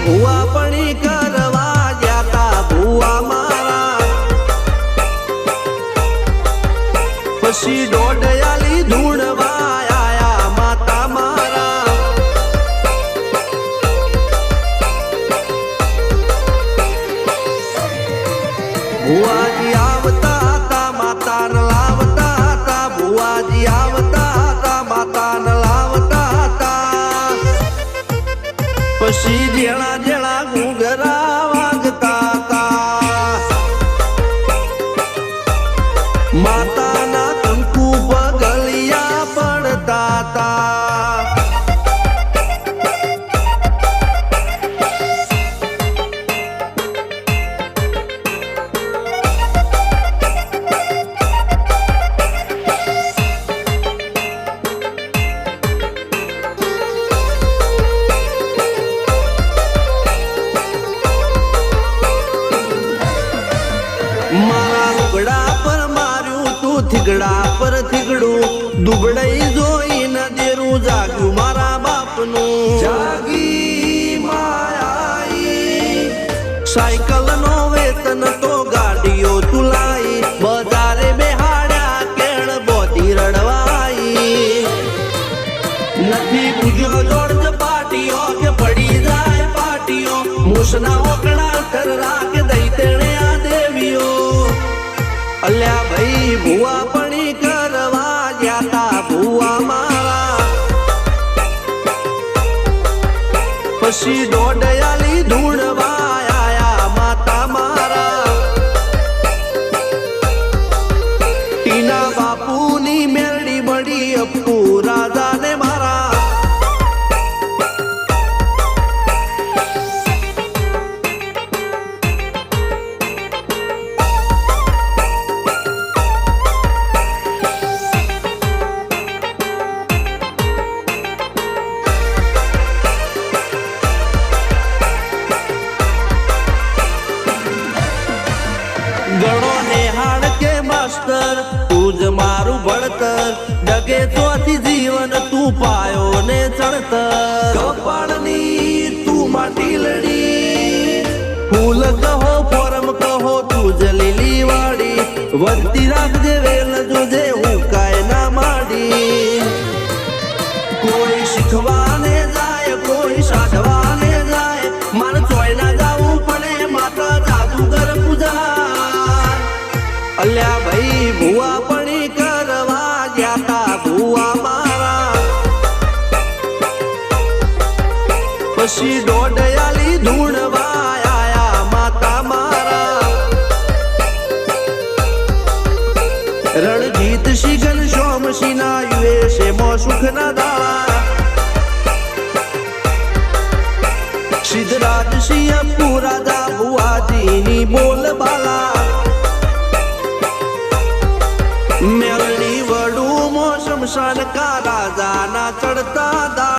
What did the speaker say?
ભુવા પણી કરવા જાતા ભુવા મારા પછી દોઢયાલી ધૂણવા આયા માતા મારા ભુવાજી આવતા હતા માતા ન લાવતા હતા ભુવાજી આવતા હતા માતા ન લાવતા હતા પછી જેણા જેણા ઘૂંઘરા વાગતા હતા માતાના કંકુ પગલિયા પડતા હતા મારા લુગડા પર માર્યું તું થીગડા પર થીગડું દુબળાઈ જોઈને દેરું જાગ્યું મારા બાપનું જાગી માયાઈ સાયકલ નો વેતન તો ગાડીઓ તુલાઈ બજારે બેહાડ્યા કેળ બોધી રડવાઈ નથી પૂજ્યો જોડ પાટીઓ કે પડી જાય પાટીઓ મૂસના ઓકડા થરરા કે દઈ તેણે આ દેવીઓ અલ્યા ભાઈ ભુવા પણી કરવા જાતા ભુવા મારા પછી દોઢયાલી ધૂણવા આયા માતા મારા ટીના બાપુની મેરડી મળી અપ્પુ રાજાને મારા ગણો નેહાળ કે માસ્ટર તું જ મારું ભણતર ડગે ચોથી જીવન તું પાયો ને ચણતર કપાળની તું માટીલડી ફૂલ કહો ફોરમ કહો તું જ લીલી વાડી વધતી રાખજે વેલ જોજે હું કાય ના માડી કોઈ શીખવાને જાય કોઈ સાધવાને જાય મારે ચોય ના જાવું પડે માતા જાદુગર પૂજા અલ્યા ભાઈ ભુવા પણી કરવા જાતા ભુવા મારા પછી દોઢયાલી ધૂણવા આયા માતા મારા રણજીત સિંહ ઘનશ્યામ સિંહ ના યુએસએ માં સુખ ના દાળા સિદ્ધરાજ સિંહ અપ્પુ રાજા ભુવાજીની બોલબાલા મેલની વડું મોસમ શનકા રાજાના ચડતા